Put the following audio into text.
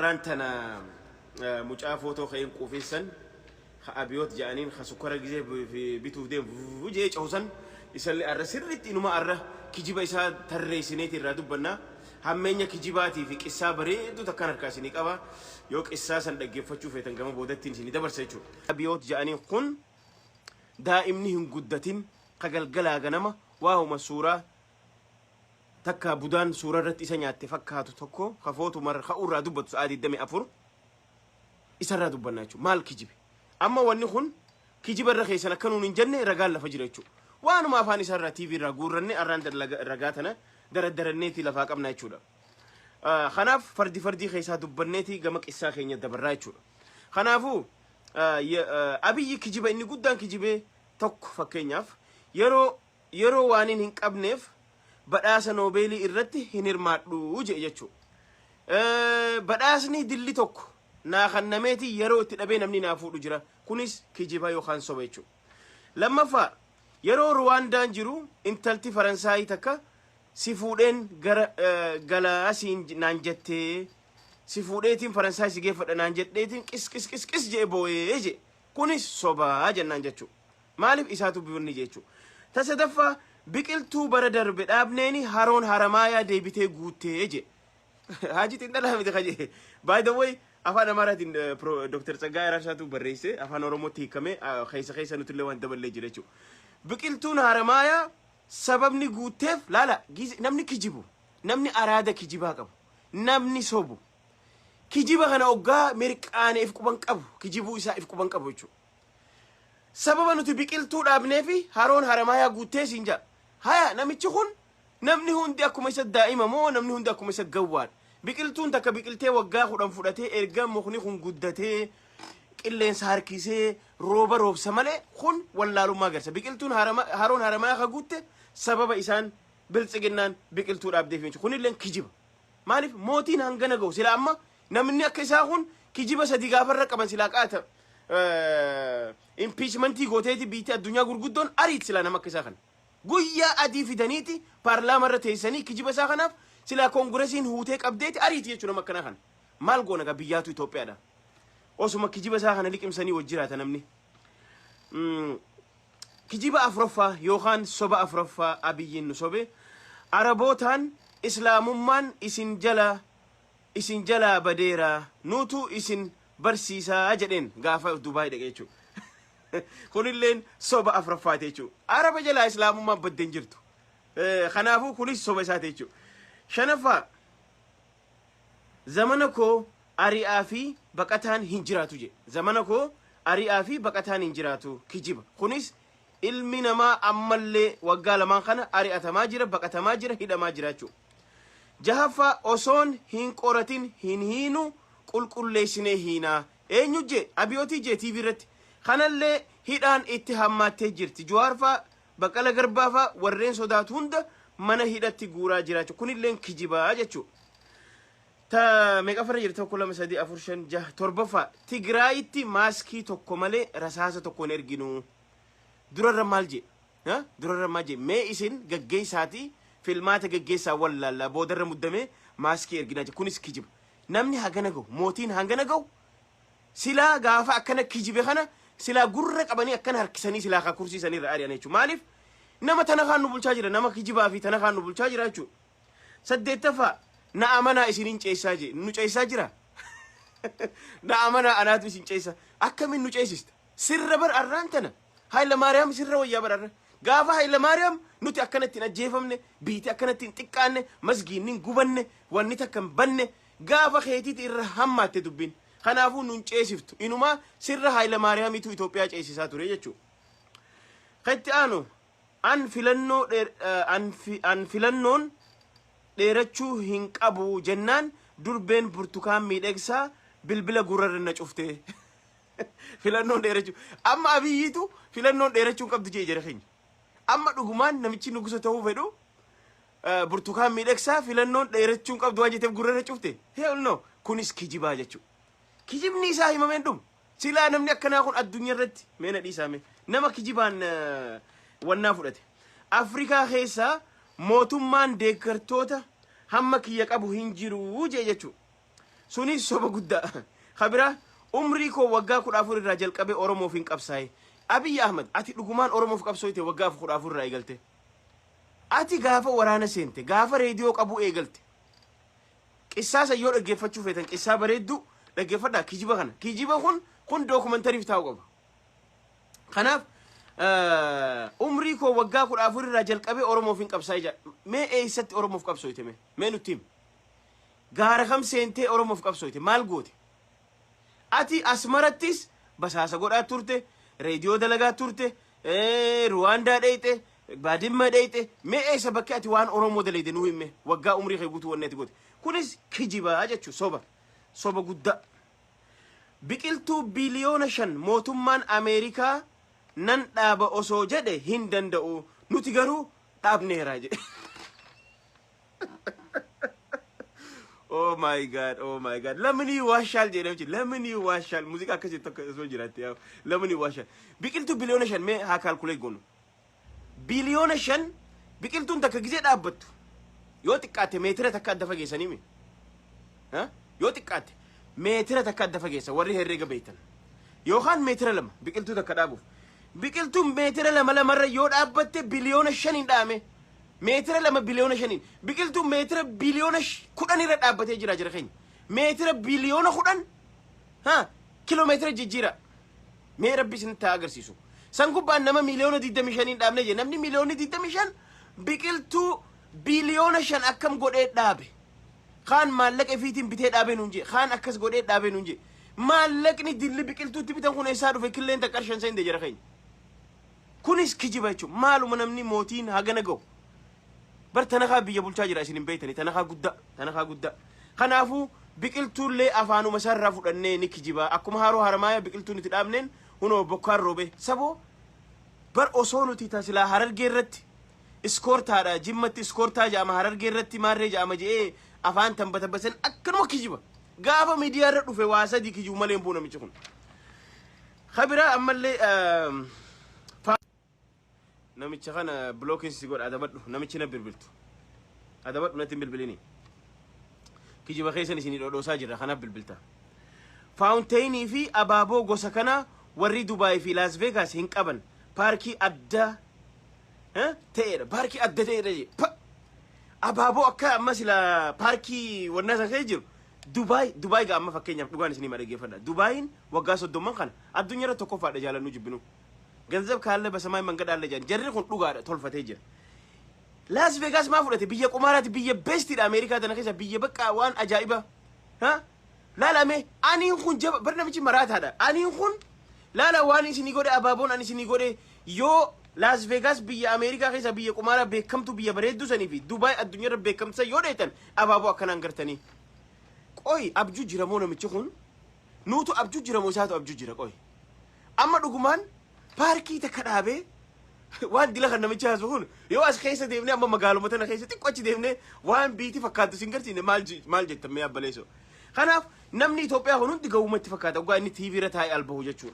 أرانتنا مجا فوتو خيم قوفيسن أبيوت جانين خسكرة جزء في بيتو ديم وجيج أوسن يسأل الرسالة إنه ما أره كجيبا يسا تريسينيت الرادو بنا همينيا كجيباتي في كيسا بريدو تكان ركاسيني كابا يوك إساسا دقيفتشو في تنقام بودتين سيني دبر سيتشو أبيوت جانين قن دائمنهم قدتين قلقلا غنما وهما سورة تكا بودان سورة رتيسا نياتي فكاتو تكو خفوتو مر خاور دبت سؤالي الدمي أفر إسا دبنا مال كجيبي أما ونخن كجيب الرخيسنا كانوا نجنة رجال لفجرتشو وأنا ما فاني سر تي في رجورني أراند الرجاتنا در النتي لفاق أبنا يشودا خناف فردي خيسا دبنتي جمك إساخين يدبر يشودا خنافو أبي كجيب إني قدام كجيبه توك فكينياف يرو وانين هنك أبنيف بدأس نوبيلي إرتي هنير ماتلو يجتشو بدأسني دللي توك na khannameti yero itti dhabe namni na fuudhu jira kunis kijiba yookaan soba jechuudha lammaffaa yeroo Ruwandaan jiru intalti Faransaayii takka si fuudheen gala asiin naan jettee si fuudheetiin Faransaay si geeffadha naan jedheetiin qis jee boo'ee je kunis soba jennaan jechuudha maaliif isaatu biyyoonni jechuudha tasadaffaa biqiltuu bara darbe dhaabneeni haroon haramaayaa deebitee guuttee je haajitiin dhala miti kaje by the way أفان أمارات دكتور سجاي رشاتو بريسة أفان أروموتي كمه خيسة نتولي وان دبل لجريشو بكيلتون هرمايا سببني قوتف لا جيز نمني كجيبو نمني أرادة كجيبها كبو نمني صوبو كجيبها أنا أوجا ميرك أنا إفكو بنك أبو كجيبو إسا إفكو بنك أبو يشو سبب أنو تبكيلتون أبنفي هارون هرمايا قوتة سينجا هيا نمي تشخون نمني هون دي أكو مسد دائما مو نمني هون دي أكو مسد جوال biqiltuun takka biqiltee waggaa kudhan fudhatee erga mukni kun guddatee qilleensa harkisee rooba roobsa malee kun wallaalummaa agarsiisa biqiltuun haroon haramaa ka guutte sababa isaan biltsiginnaan biqiltuu dhaabdeef jechuudha kunilleen kijiba maaliif mootiin hangana ga'u sila amma namni akka isaa kun kijiba sadii gaafarra qaban silaa qaata impiichmentii gooteeti biitii addunyaa gurguddoon ariit sila nama akka isaa kana guyyaa adii fidaniiti paarlaamarra teessanii kijiba isaa kanaaf sila kongresiin huuteek abdeeti ariiti jechuudha makkana kan maal goona ga biyyaatu Itoophiyaadha osuma kijiba isaa kana liqimsanii wajjiraata namni kijiba afuraffaa yookaan soba afuraffaa abiyyiin nu sobe arabootaan islaamummaan isin jala badeera nuutu isin barsiisaa jedheen gaafa Dubaay dhaqee jechuudha kunilleen soba afuraffaati jechuudha araba jala islaamummaan baddeen jirtu kanaafuu kunis soba isaati jechuudha shanafa zamana ko ari'aa fi baqataan hin jiraatu je zamana ko ari'aa fi baqataan hin jiraatu kijiba kunis ilmi namaa ammallee waggaa lamaan kana ari'atamaa jira baqatamaa jira hidhamaa jiraachuu jahafa osoon hin qoratin hin hiinu qulqulleessinee hiinaa eenyu je abiyootii je TV irratti kanallee hidhaan itti hammaattee jirti Jawaarfaa Baqqala Garbaafaa warreen sodaatu hunda mana hidhatti guuraa jiraachuu kunilleen kijibaa jechuudha ta meeqa farra jirta tokko lama sadii afur shan jaha torbaffaa Tigraayitti maaskii tokko malee rasaasa tokko hin erginu durarra maal je mee isin gaggeessaati filmaata gaggeessaa wallaallaa boodarra muddamee maaskii erginaa je kunis kijiba namni hagana ga'u mootiin hangana ga'u silaa gaafa akkana kijibe kana silaa gurra qabanii akkana harkisanii silaa ka kursiisanii irra ari'an jechuudha maaliif nama tana kan nu bulchaa jira nama kijibaa fi tana kan nu bulchaa jira jechuudha saddeettaffaa na amanaa isiniin ceessaa je nu ceessaa jira na amanaa anaatu isin ceessa akkamiin nu ceesista sirra bar arraan tana Hayla Maariyaam sirra wayyaa bar arraan gaafa Hayla Maariyaam nuti akkanatti hin ajjeefamne biiti akkanatti hin xiqqaanne masgiinni hin gubanne wanni takka hin banne gaafa keetiiti irra hammaatte dubbiin kanaafuu nun ceesiftu inumaa sirra Hayla Maariyaamiitu Itoophiyaa ceesisaa ture jechuudha katti aanu an filannoon dheerachuu hin qabu jennaan durbeen burtukaan miidhagsaa bilbila gurrarra na cuftee filannoon dheerachuu amma abiyyiitu filannoon dheerachuu qabdu jee jira keenya amma dhugumaan namichi nugusa ta'uu fedhu burtukaan miidhagsaa filannoon dheerachuu qabdu waan jetteef gurrarra cufte hell no kunis kijibaa jechuudha kijibni isaa himameen dhum silaa namni akkanaa kun addunyaa irratti meena dhiisame nama kijibaan wannaa fudhate Afrikaa keessaa mootummaan deeggartoota hamma kiyya qabu hin jiru jee jechuudha سوني سوبا قدا خبرة عمري كو وقا كل أفور الرجال كبي أورمو فين قبساي أبي أحمد أتي لقمان أورمو في قبسويته وقا في كل أفور الرجال قلته أتي قافة ورانا سنتي قافة راديوك أبو إيه قلته إساسا يور أجيفة شوفتن إسا بريدو أجيفة دا كيجيبا خان كيجيبا خون دوكومنتري في تاوغا خناف عمري كو وقا كل أفور الرجال كبي أورمو فين قبساي جا ما إيه ست أورمو في قبسويته ما نتيم غار خم سنتي أورمو في قبسويته مال قوتي أتي أسمرتيس بس هاسا قد أتورته راديو دلقا تورته رواندا ديته بادم ديته ما إيه سبكاتي وان أورمو دليده نوهم وقا عمري خيبوتو ونتي قوتي كونس كجيبا أجتشو صوبا قد بكلتو بليون شن موتمان أمريكا نن دابا أسو جده هندن داو نتغرو تاب نهراجي Oh my god. Lamani washal je lamani washal musika kace ta so jirate ya lamani washal bikiltu billionation me ha calculate gono billionation bikiltu ta kagize dabatu yo tikkate metra takka dafa geesani me ha yo tikkate metra takka dafa geesa warri herrega beetan yo khan metra lama bikiltu takka dabu bikiltu metra lama marra yo dabatte billionation indame meetira lama biliyoona shaniin biqiltuu meetira biliyoona kudhan irra dhaabbatee jira keenya meetira biliyoona kudhan kiiloomeetira jijjiira mee rabbi isin taa agarsiisu san gubbaan nama miliyoona 25 dhaabne je namni miliyoona 25 biqiltuu biliyoona 5 akkam godhee dhaabe kaan maallaqa fiitiin bitee dhaabe nuun je kaan akkas godhee dhaabe nuun je maallaqni dilli biqiltuutti bitan kun eessaa dhufe killeen ta qarshan sa inde jira keenya kunis kijiba jechuun maaluma namni mootiin hagana ga'u بر تنخا بيا بولتا جرا سين بيتني تنخا غدا خنافو بقلتو لي افانو مسرا فدنه نكجيبا اكم هارو هرمايا بقلتو نتدامنن هنو بوكار روبه سبو بر اوسونو تيتا سلا هرر جيرت اسكورتا دا جيمت اسكورتا جاما هرر جيرت ماري جاما جي افان تنبتبسن اكنو كجيبا غابا ميديا ردو في واسا دي كجيو مالين بونا ميچكون خبره امل نمشي خنا بلوكين سيقول أدبت نمشي نبربلتو أدبت نتيم بالبليني كيجي بخيسني سني لو ساجر خنا بالبلتا فاونتيني في أبابو غوسكنا وري دبي في لاس فيغاس هنك أبن باركي أدا تير باركي أدا تير أبابو أكا مثلا باركي والناس خيجر دبي قام فكينيا دوغان سني مريجي فدا دبي وغاسو دومان خنا الدنيا رتوكو فدا جالا نجيبنو ገንዘብ ካለ በሰማይ መንገድ አለ ጃን ጀሪ ሁን ዱጋዳ ቶልፈቴ ጀ ላስ ቬጋስ ማፉለቴ ብየ ቁማራት ብየ ቤስት ዲ አሜሪካ ተነከሰ ብየ በቃ ዋን አጃኢባ ላላሜ አኒን ሁን ጀ በርነምቺ መራት አዳ አኒን ሁን ላላ ዋኒ ሲኒ ጎደ አባቦን አኒ ሲኒ ጎደ ዮ ላስ ቬጋስ ብየ አሜሪካ ከሰ ብየ ቁማራ በከምቱ ብየ በሬዱ ሰኒ ፊ ዱባይ አዱኛ ረበ ከምሰ ዮዴተን አባቦ አከናንገርተኒ ቆይ አብጁ ጅረሞ ነው ምቺ ሁን ኑቱ አብጁ ጅረሞ ሳቱ አብጁ ጅረ ቆይ አማ ዱጉማን باركي تكرابي وان دي لخنا مجهزون يو اس خيسه ديمني اما مغالو متنا خيسه تقوچ ديمني وان بيتي فكاتو سينغرتي مال جت ميا بليسو خناف نمني ኢትዮጵያ ሆኑን ድገው መት ፈካታ ጓኒ ቲቪ ረታይ አልበው ጀቹ